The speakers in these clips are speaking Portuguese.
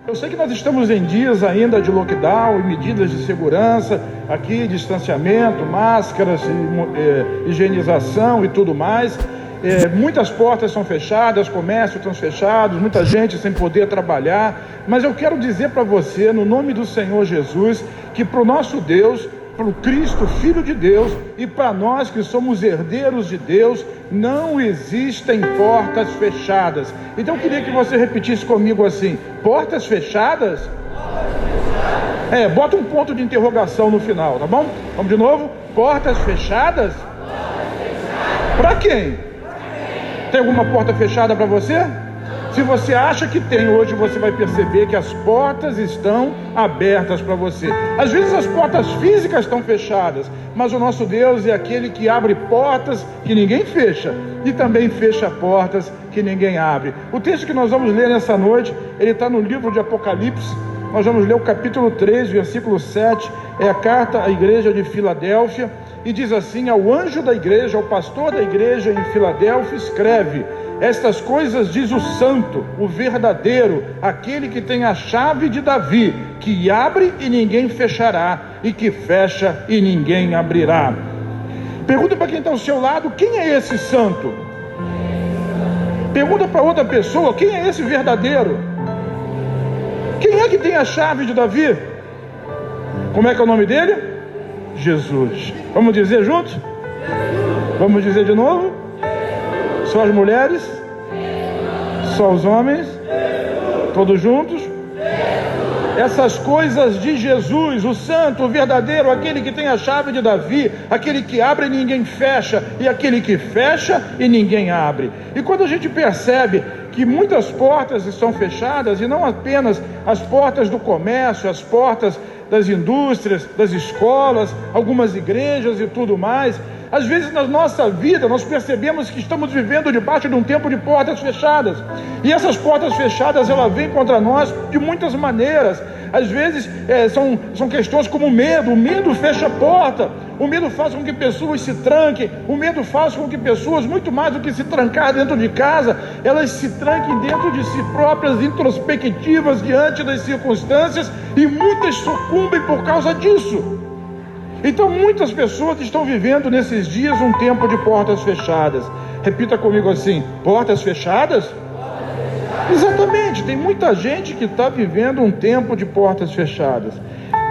Eu sei que nós estamos em dias ainda de lockdown e medidas de segurança, aqui distanciamento, máscaras, higienização e tudo mais. Muitas portas são fechadas, comércios estão fechados, muita gente sem poder trabalhar. Mas eu quero dizer para você, no nome do Senhor Jesus, que para o nosso Deus, para o Cristo, Filho de Deus, e para nós que somos herdeiros de Deus, não existem portas fechadas. Então eu queria que você repetisse comigo assim: portas fechadas? Bota um ponto de interrogação no final, tá bom? Vamos de novo? Portas fechadas? Para quem? Tem alguma porta fechada para você? Se você acha que tem, hoje você vai perceber que as portas estão abertas para você. Às vezes as portas físicas estão fechadas, mas o nosso Deus é aquele que abre portas que ninguém fecha e também fecha portas que ninguém abre. O texto que nós vamos ler nessa noite, ele está no livro de Apocalipse. Nós vamos ler o capítulo 3, versículo 7, é a carta à igreja de Filadélfia, e diz assim: ao anjo da igreja, ao pastor da igreja em Filadélfia, escreve: estas coisas diz o santo, o verdadeiro, aquele que tem a chave de Davi, que abre e ninguém fechará, e que fecha e ninguém abrirá. Pergunta para quem está ao seu lado: quem é esse santo? Pergunta para outra pessoa: quem é esse verdadeiro? Quem é que tem a chave de Davi? Como é que é o nome dele? Jesus. Vamos dizer juntos? Vamos dizer de novo? Só as mulheres? Só os homens? Todos juntos? Essas coisas de Jesus, o santo, o verdadeiro, aquele que tem a chave de Davi, aquele que abre e ninguém fecha, e aquele que fecha e ninguém abre. E quando a gente percebe que muitas portas estão fechadas, e não apenas as portas do comércio, as portas das indústrias, das escolas, algumas igrejas e tudo mais, às vezes na nossa vida nós percebemos que estamos vivendo debaixo de um tempo de portas fechadas, e essas portas fechadas, elas vêm contra nós de muitas maneiras. Às vezes são questões como o medo fecha a porta, o medo faz com que pessoas se tranquem, o medo faz com que pessoas, muito mais do que se trancar dentro de casa, elas se tranquem dentro de si próprias, introspectivas diante das circunstâncias, e muitas sucumbem por causa disso. Então muitas pessoas estão vivendo nesses dias um tempo de portas fechadas. Repita comigo assim: portas fechadas? Exatamente, tem muita gente que está vivendo um tempo de portas fechadas.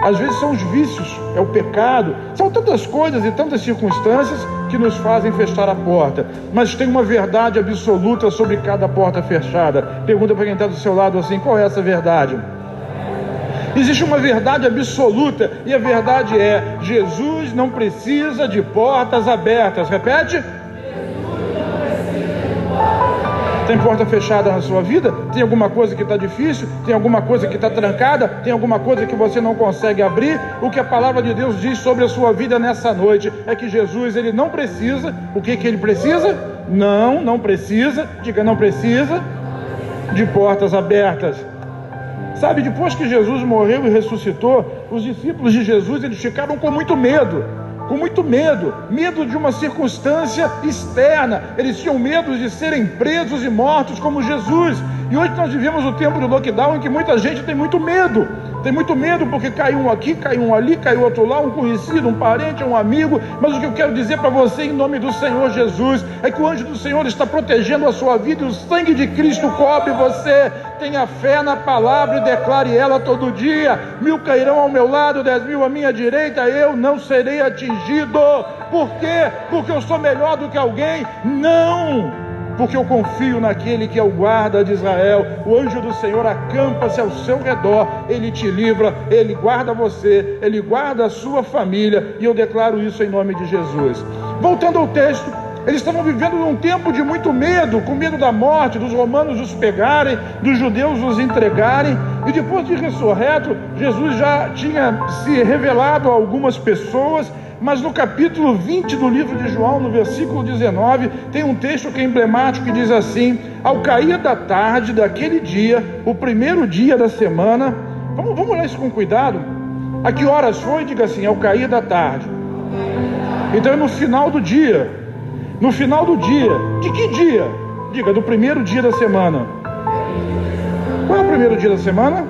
Às vezes são os vícios, é o pecado, são tantas coisas e tantas circunstâncias que nos fazem fechar a porta. Mas tem uma verdade absoluta sobre cada porta fechada. Pergunta para quem está do seu lado assim: qual é essa verdade? Existe uma verdade absoluta, e a verdade é: Jesus não precisa de portas abertas. Repete. Tem porta fechada na sua vida? Tem alguma coisa que está difícil? Tem alguma coisa que está trancada? Tem alguma coisa que você não consegue abrir? O que a palavra de Deus diz sobre a sua vida nessa noite é que Jesus, ele não precisa. O que ele precisa? Não precisa. Diga: não precisa de portas abertas. Sabe, depois que Jesus morreu e ressuscitou, os discípulos de Jesus, eles ficaram com muito medo medo de uma circunstância externa. Eles tinham medo de serem presos e mortos como Jesus. E hoje nós vivemos o tempo do lockdown em que muita gente tem muito medo porque caiu um aqui, caiu um ali, caiu outro lá, um conhecido, um parente, um amigo. Mas o que eu quero dizer para você, em nome do Senhor Jesus, é que o anjo do Senhor está protegendo a sua vida, e o sangue de Cristo cobre você. Tenha fé na palavra e declare ela todo dia: 1000 cairão ao meu lado, 10.000 à minha direita, eu não serei atingido. Por quê? Porque eu sou melhor do que alguém? Não! Porque eu confio naquele que é o guarda de Israel. O anjo do Senhor acampa-se ao seu redor, ele te livra, ele guarda você, ele guarda a sua família, e eu declaro isso em nome de Jesus. Voltando ao texto, eles estavam vivendo num tempo de muito medo, com medo da morte, dos romanos os pegarem, dos judeus os entregarem. E depois de ressurreto, Jesus já tinha se revelado a algumas pessoas. Mas no capítulo 20 do livro de João, no versículo 19, tem um texto que é emblemático, que diz assim: ao cair da tarde daquele dia, o primeiro dia da semana. Vamos ler isso com cuidado. A que horas foi? Diga assim: ao cair da tarde. Então é no final do dia. No final do dia. De que dia? Diga: do primeiro dia da semana. Qual é o primeiro dia da semana?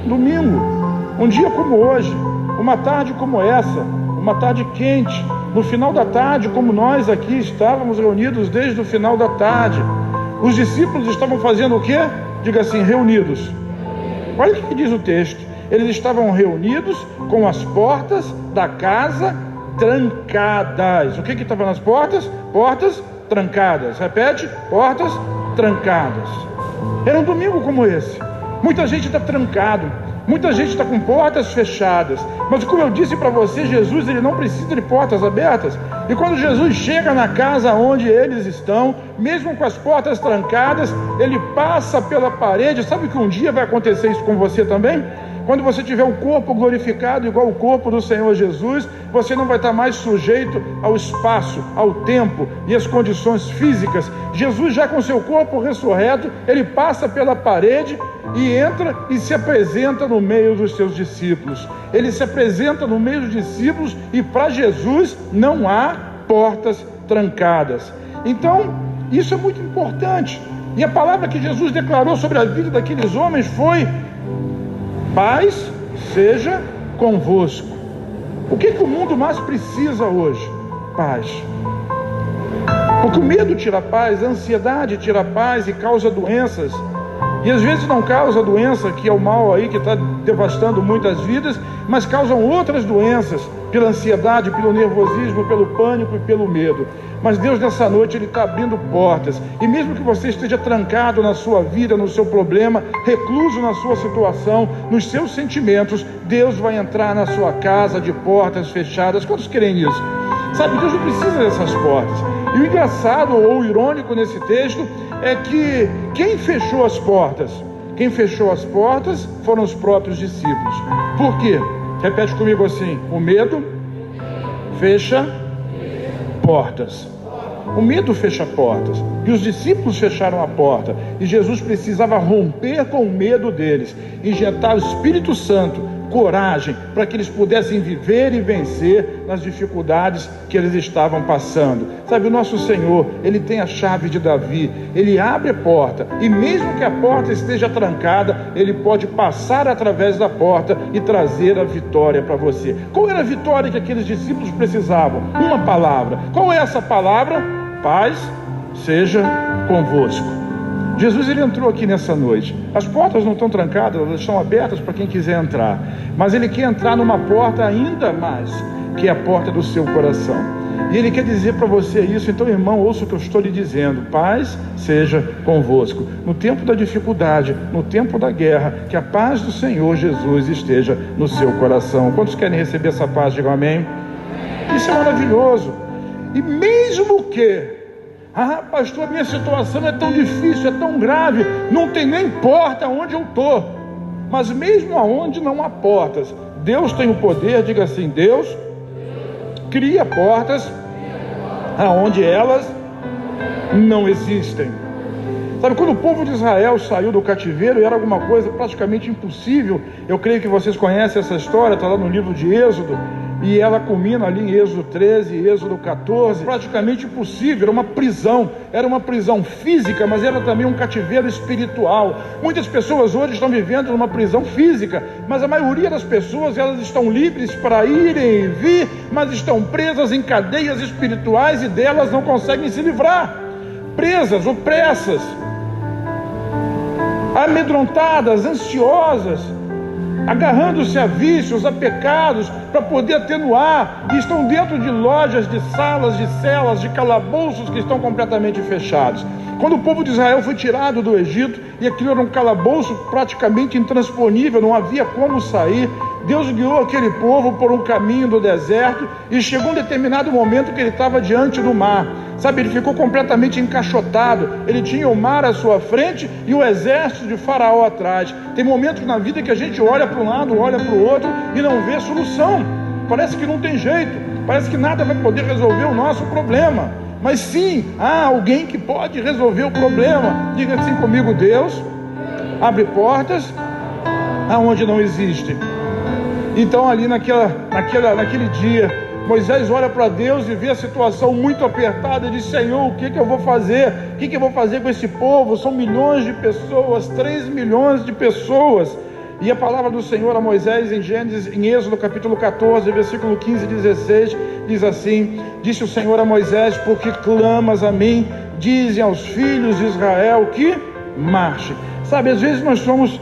Domingo, um dia como hoje, uma tarde como essa, uma tarde quente, no final da tarde, como nós aqui estávamos reunidos desde o final da tarde. Os discípulos estavam fazendo o quê? Diga assim, reunidos. Olha o que diz o texto. Eles estavam reunidos com as portas da casa trancadas. O que estava nas portas? Portas trancadas. Repete, portas trancadas. Era um domingo como esse. Muita gente está trancado. Muita gente está com portas fechadas. Mas como eu disse para você, Jesus, ele não precisa de portas abertas. E quando Jesus chega na casa onde eles estão, mesmo com as portas trancadas, ele passa pela parede. Sabe que um dia vai acontecer isso com você também? Quando você tiver um corpo glorificado igual o corpo do Senhor Jesus, você não vai estar mais sujeito ao espaço, ao tempo e às condições físicas. Jesus, já com seu corpo ressurreto, ele passa pela parede e entra e se apresenta no meio dos seus discípulos. Ele se apresenta no meio dos discípulos e para Jesus não há portas trancadas. Então, isso é muito importante. E a palavra que Jesus declarou sobre a vida daqueles homens foi: paz seja convosco. O que o mundo mais precisa hoje? Paz. Porque o medo tira a paz, a ansiedade tira a paz e causa doenças. E às vezes não causa a doença, que é o mal aí que está devastando muitas vidas, mas causam outras doenças, pela ansiedade, pelo nervosismo, pelo pânico e pelo medo. Mas Deus nessa noite, Ele está abrindo portas. E mesmo que você esteja trancado na sua vida, no seu problema, recluso na sua situação, nos seus sentimentos, Deus vai entrar na sua casa de portas fechadas. Quantos creem nisso? Sabe, Deus não precisa dessas portas. E o engraçado ou o irônico nesse texto é que quem fechou as portas? Quem fechou as portas foram os próprios discípulos. Por quê? Repete comigo assim: o medo fecha portas. O medo fecha portas. E os discípulos fecharam a porta. E Jesus precisava romper com o medo deles, injetar o Espírito Santo, coragem, para que eles pudessem viver e vencer nas dificuldades que eles estavam passando. Sabe, o nosso Senhor, Ele tem a chave de Davi. Ele abre a porta, e mesmo que a porta esteja trancada, Ele pode passar através da porta e trazer a vitória para você. Qual era a vitória que aqueles discípulos precisavam? Uma palavra. Qual é essa palavra? Paz seja convosco. Jesus, ele entrou aqui nessa noite. As portas não estão trancadas, elas estão abertas para quem quiser entrar. Mas ele quer entrar numa porta ainda mais, que é a porta do seu coração. E ele quer dizer para você isso. Então, irmão, ouça o que eu estou lhe dizendo: paz seja convosco. No tempo da dificuldade, no tempo da guerra, que a paz do Senhor Jesus esteja no seu coração. Quantos querem receber essa paz? Digam amém. Isso é maravilhoso. E mesmo que pastor, a minha situação é tão difícil, é tão grave, não tem nem porta onde eu estou. Mas mesmo aonde não há portas, Deus tem o poder. Diga assim: Deus cria portas aonde elas não existem. Sabe, quando o povo de Israel saiu do cativeiro, era alguma coisa praticamente impossível. Eu creio que vocês conhecem essa história, está lá no livro de Êxodo. E ela culmina ali em Êxodo 13 e Êxodo 14, praticamente impossível. Era uma prisão física, mas era também um cativeiro espiritual. Muitas pessoas hoje estão vivendo numa prisão física, mas a maioria das pessoas, elas estão livres para irem e vir, mas estão presas em cadeias espirituais e delas não conseguem se livrar. Presas, opressas, amedrontadas, ansiosas, agarrando-se a vícios, a pecados, para poder atenuar, e estão dentro de lojas, de salas, de celas, de calabouços que estão completamente fechados. Quando o povo de Israel foi tirado do Egito, e aquilo era um calabouço praticamente intransponível, não havia como sair, Deus guiou aquele povo por um caminho do deserto, e chegou um determinado momento que ele estava diante do mar. Sabe, ele ficou completamente encaixotado. Ele tinha o mar à sua frente e o exército de Faraó atrás. Tem momentos na vida que a gente olha para um lado, olha para o outro e não vê solução. Parece que não tem jeito, parece que nada vai poder resolver o nosso problema. Mas sim, há alguém que pode resolver o problema. Diga assim comigo: Deus abre portas aonde não existem. Então ali naquele dia, Moisés olha para Deus e vê a situação muito apertada e diz: Senhor, o que eu vou fazer? O que eu vou fazer com esse povo? São milhões de pessoas, 3 milhões de pessoas. E a palavra do Senhor a Moisés em Êxodo capítulo 14, versículo 15 e 16, diz assim: disse o Senhor a Moisés: porque clamas a mim, dizem aos filhos de Israel que marche. Sabe, às vezes nós somos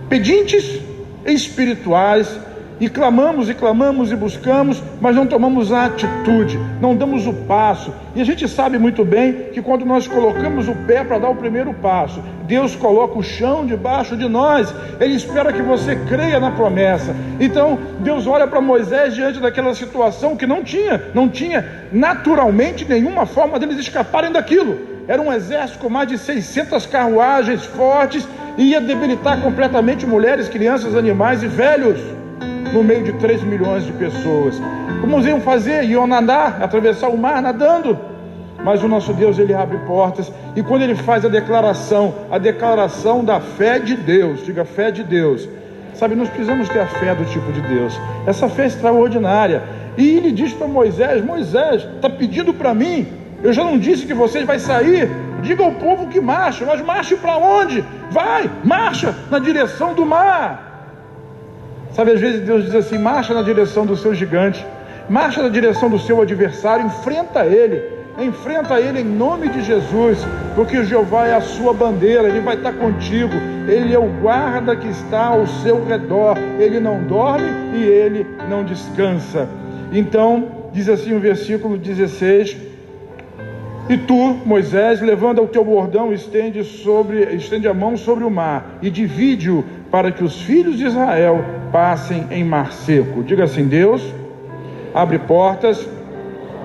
pedintes espirituais, e clamamos e buscamos, mas não tomamos a atitude, não damos o passo. E a gente sabe muito bem que quando nós colocamos o pé para dar o primeiro passo, Deus coloca o chão debaixo de nós. Ele espera que você creia na promessa. Então Deus olha para Moisés diante daquela situação que não tinha naturalmente nenhuma forma deles escaparem daquilo. Era um exército com mais de 600 carruagens fortes, e ia debilitar completamente mulheres, crianças, animais e velhos, no meio de 3 milhões de pessoas. Como iam fazer? Iam nadar, atravessar o mar nadando. Mas o nosso Deus, Ele abre portas, e quando Ele faz a declaração da fé de Deus, diga fé de Deus. Sabe, nós precisamos ter a fé do tipo de Deus, essa fé extraordinária. E Ele diz para Moisés: Moisés, está pedindo para mim? Eu já não disse que vocês vão sair? Diga ao povo que marche, mas marche para onde? Vai, marcha na direção do mar. Sabe, às vezes Deus diz assim: marcha na direção do seu gigante, marcha na direção do seu adversário, enfrenta ele em nome de Jesus, porque Jeová é a sua bandeira, Ele vai estar contigo, Ele é o guarda que está ao seu redor, Ele não dorme e Ele não descansa. Então, diz assim o versículo 16: e tu, Moisés, levanta o teu bordão, estende a mão sobre o mar e divide-o, para que os filhos de Israel passem em mar seco. Diga assim: Deus abre portas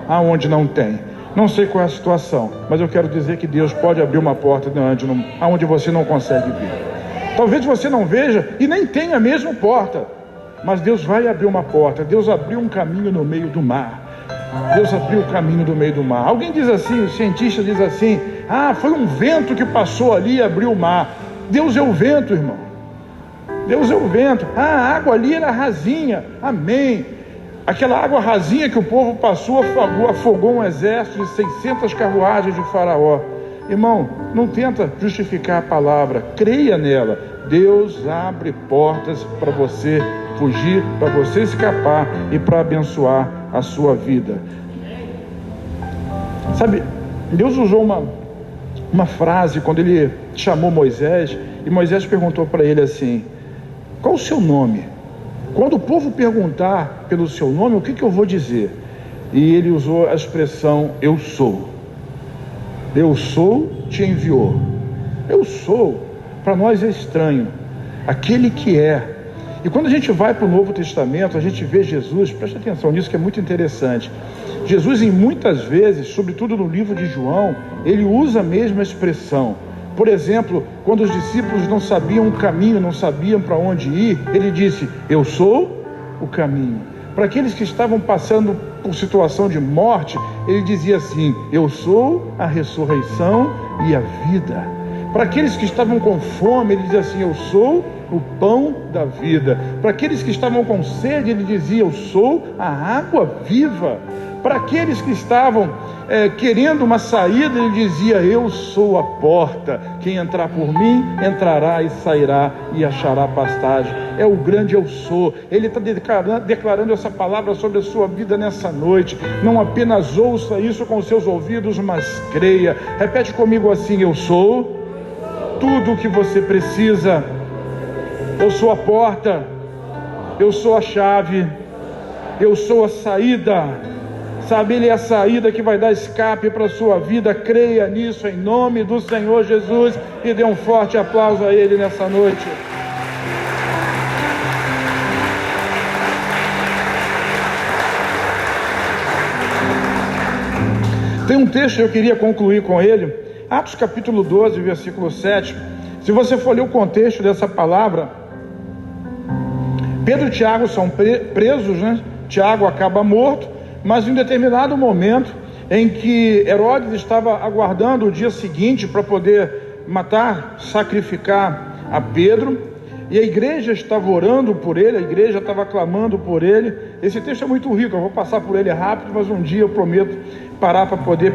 aonde não tem. Não sei qual é a situação, mas eu quero dizer que Deus pode abrir uma porta aonde você não consegue ver. Talvez você não veja e nem tenha a mesma porta, mas Deus vai abrir uma porta. Deus abriu um caminho no meio do mar. Deus abriu o caminho no meio do mar. Alguém diz assim, o cientista diz assim: foi um vento que passou ali e abriu o mar. Deus é o vento, irmão. Deus é o vento. A água ali era rasinha. Amém. Aquela água rasinha que o povo passou afogou um exército de 600 carruagens de Faraó. Irmão, não tenta justificar a palavra, creia nela. Deus abre portas para você fugir, para você escapar e para abençoar a sua vida. Sabe, Deus usou uma frase quando Ele chamou Moisés, e Moisés perguntou para ele assim: qual o seu nome? Quando o povo perguntar pelo seu nome, o que eu vou dizer? E ele usou a expressão: eu sou. Eu sou te enviou. Eu sou, para nós é estranho, aquele que é. E quando a gente vai para o Novo Testamento, a gente vê Jesus, preste atenção nisso que é muito interessante. Jesus, em muitas vezes, sobretudo no livro de João, ele usa a mesma expressão. Por exemplo, quando os discípulos não sabiam o caminho, não sabiam para onde ir, ele disse: eu sou o caminho. Para aqueles que estavam passando por situação de morte, ele dizia assim: eu sou a ressurreição e a vida. Para aqueles que estavam com fome, ele dizia assim: eu sou o pão da vida. Para aqueles que estavam com sede, ele dizia: eu sou a água viva. Para aqueles que estavam querendo uma saída, ele dizia: eu sou a porta, quem entrar por mim, entrará e sairá e achará pastagem. É o grande eu sou. Ele está declarando essa palavra sobre a sua vida nessa noite. Não apenas ouça isso com os seus ouvidos, mas creia. Repete comigo assim: eu sou tudo o que você precisa. Eu sou a porta, eu sou a chave, eu sou a saída. Sabe, Ele é a saída que vai dar escape para a sua vida. Creia nisso em nome do Senhor Jesus e dê um forte aplauso a Ele nessa noite. Tem um texto que eu queria concluir com ele, Atos capítulo 12, versículo 7. Se você for ler o contexto dessa palavra, Pedro e Tiago são presos, né? Tiago acaba morto, mas em um determinado momento em que Herodes estava aguardando o dia seguinte para poder matar, sacrificar a Pedro, e a igreja estava orando por ele, a igreja estava clamando por ele. Esse texto é muito rico, eu vou passar por ele rápido, mas um dia eu prometo parar para poder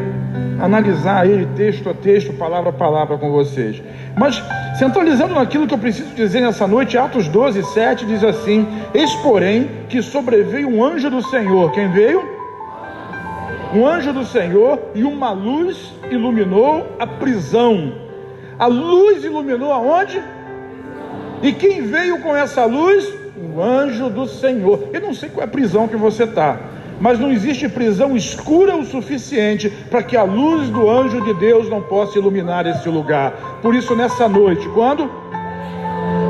analisar ele texto a texto, palavra a palavra com vocês. Mas Centralizando naquilo que eu preciso dizer nessa noite, Atos 12, 7 diz assim: eis porém que sobreveio um anjo do Senhor. Quem veio? Um anjo do Senhor, e uma luz iluminou a prisão. A luz iluminou aonde? E quem veio com essa luz? O anjo do Senhor. Eu não sei qual é a prisão que você está, mas não existe prisão escura o suficiente para que a luz do anjo de Deus não possa iluminar esse lugar. Por isso, nessa noite, quando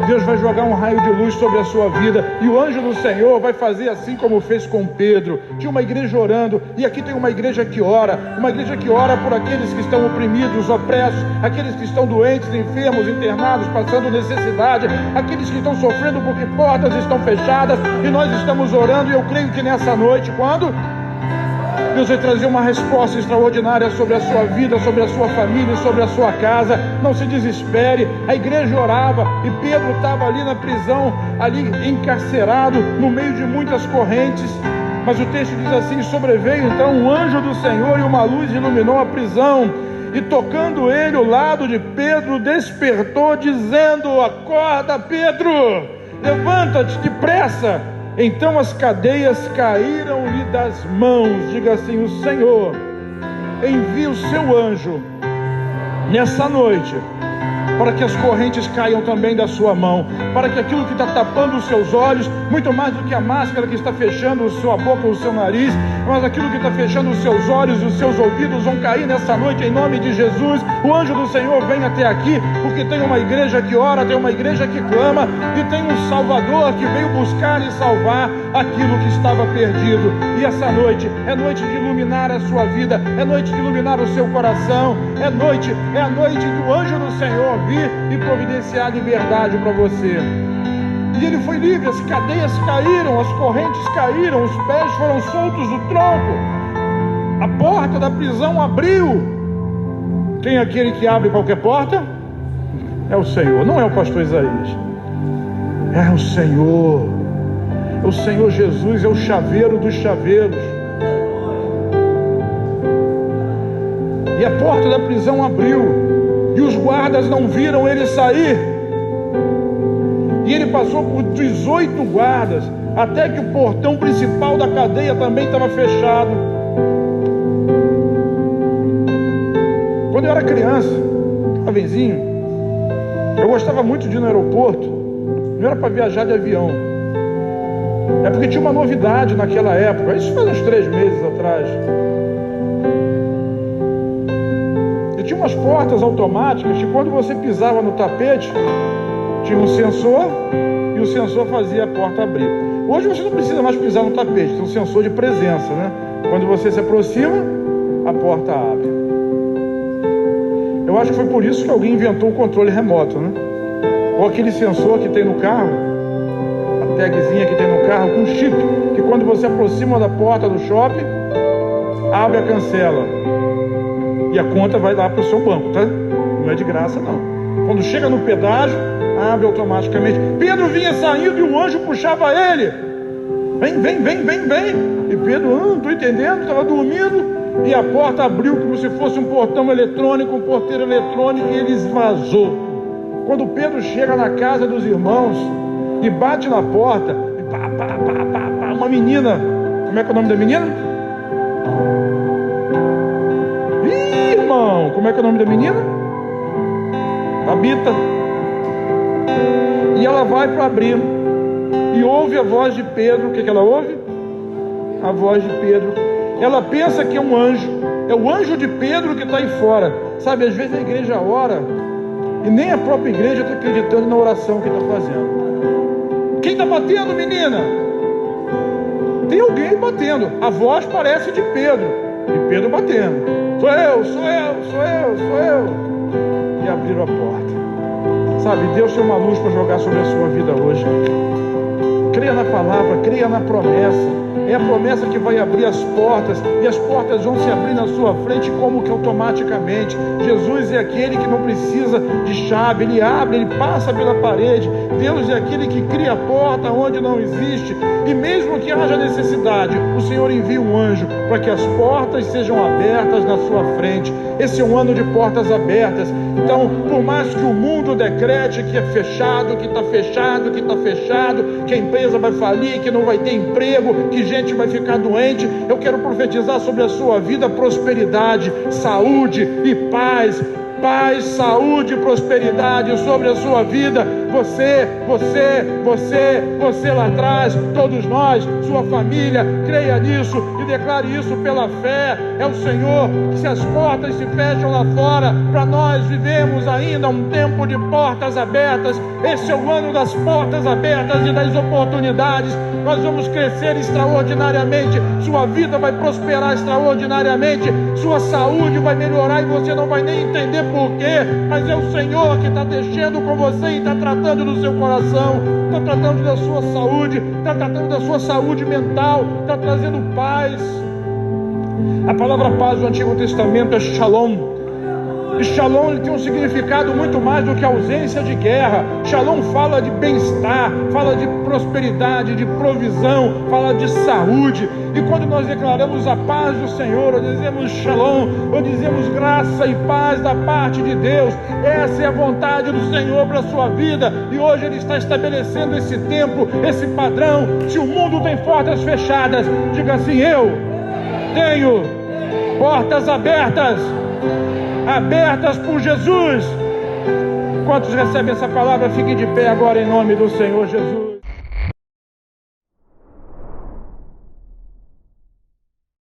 Deus vai jogar um raio de luz sobre a sua vida, e o anjo do Senhor vai fazer assim como fez com Pedro. Tinha uma igreja orando, e aqui tem uma igreja que ora por aqueles que estão oprimidos, opressos, aqueles que estão doentes, enfermos, internados, passando necessidade, aqueles que estão sofrendo porque portas estão fechadas, e nós estamos orando. E eu creio que nessa noite, quando Deus vai trazer uma resposta extraordinária sobre a sua vida, sobre a sua família, sobre a sua casa. Não se desespere. A igreja orava, e Pedro estava ali na prisão, ali encarcerado, no meio de muitas correntes. Mas o texto diz assim: sobreveio então um anjo do Senhor, e uma luz iluminou a prisão. E tocando ele o lado de Pedro, despertou, dizendo: acorda, Pedro, levanta-te depressa. Então as cadeias caíram-lhe das mãos. Diga assim: o Senhor envia o seu anjo nessa noite para que as correntes caiam também da sua mão, para que aquilo que está tapando os seus olhos, muito mais do que a máscara que está fechando a sua boca, o seu nariz, mas aquilo que está fechando os seus olhos, os seus ouvidos, vão cair nessa noite em nome de Jesus. O anjo do Senhor vem até aqui, porque tem uma igreja que ora, tem uma igreja que clama, e tem um Salvador que veio buscar e salvar aquilo que estava perdido. E essa noite é noite de iluminar a sua vida, é noite de iluminar o seu coração, é a noite do anjo do Senhor vir e providenciar liberdade para você. E ele foi livre, as cadeias caíram, as correntes caíram, os pés foram soltos do tronco, a porta da prisão abriu. Quem é aquele que abre qualquer porta? É o Senhor, não é o pastor Isaías, é o Senhor. O Senhor Jesus é o chaveiro dos chaveiros. E a porta da prisão abriu, e os guardas não viram ele sair. E ele passou por 18 guardas, até que o portão principal da cadeia também estava fechado. Quando eu era criança, jovenzinho, eu gostava muito de ir no aeroporto. Não era para viajar de avião, é porque tinha uma novidade naquela época. Isso faz uns 3 meses atrás. Tinha umas portas automáticas que, quando você pisava no tapete, tinha um sensor, e o sensor fazia a porta abrir. Hoje você não precisa mais pisar no tapete, tem um sensor de presença, né? Quando você se aproxima, a porta abre. Eu acho que foi por isso que alguém inventou o controle remoto, né? Ou aquele sensor que tem no carro, a tagzinha que tem no carro com chip, que quando você aproxima da porta do shopping, abre a cancela. E a conta vai lá para o seu banco, tá? Não é de graça, não. Quando chega no pedágio, abre automaticamente. Pedro vinha saindo e o anjo puxava ele. Vem. E Pedro, não estou entendendo, estava dormindo. E a porta abriu como se fosse um portão eletrônico, um porteiro eletrônico, e ele esvazou. Quando Pedro chega na casa dos irmãos e bate na porta, e pá, uma menina. Como é que é o nome da menina? Como é que é o nome da menina? Tabita. E ela vai para abrir, e ouve a voz de Pedro. O que ela ouve? A voz de Pedro. Ela pensa que é um anjo, é o anjo de Pedro que está aí fora. Sabe, às vezes a igreja ora, e nem a própria igreja está acreditando na oração que está fazendo. Quem está batendo, menina? Tem alguém batendo. A voz parece de Pedro, e Pedro batendo. Sou eu. E abriram a porta. Sabe, Deus tem uma luz para jogar sobre a sua vida hoje. Creia na palavra, creia na promessa. É a promessa que vai abrir as portas, e as portas vão se abrir na sua frente como que automaticamente. Jesus é aquele que não precisa de chave, Ele abre, Ele passa pela parede. Deus é aquele que cria a porta onde não existe, e mesmo que haja necessidade, o Senhor envia um anjo para que as portas sejam abertas na sua frente. Esse é um ano de portas abertas. Então, por mais que o mundo decrete que é fechado, que está fechado, que está fechado, que a empresa vai falir, que não vai ter emprego, que gente vai ficar doente, eu quero profetizar sobre a sua vida prosperidade, saúde e paz. Paz, saúde e prosperidade sobre a sua vida. Você lá atrás, todos nós, sua família, creia nisso e declare isso pela fé. É o Senhor que, se as portas se fecham lá fora, para nós vivemos ainda um tempo de portas abertas. Esse é o ano das portas abertas e das oportunidades. Nós vamos crescer extraordinariamente, sua vida vai prosperar extraordinariamente, sua saúde vai melhorar e você não vai nem entender por quê, mas é o Senhor que está mexendo com você e está tratando do seu coração, está tratando da sua saúde, está tratando da sua saúde mental, está trazendo paz. A palavra paz do Antigo Testamento é Shalom. E Shalom, ele tem um significado muito mais do que ausência de guerra. Shalom fala de bem-estar, fala de prosperidade, de provisão, fala de saúde. E quando nós declaramos a paz do Senhor, ou dizemos Shalom, ou dizemos graça e paz da parte de Deus, essa é a vontade do Senhor para a sua vida. E hoje Ele está estabelecendo esse tempo, esse padrão. Se o mundo tem portas fechadas, diga assim: eu tenho portas abertas. Abertas por Jesus. Quantos recebem essa palavra? Fiquem de pé agora em nome do Senhor Jesus.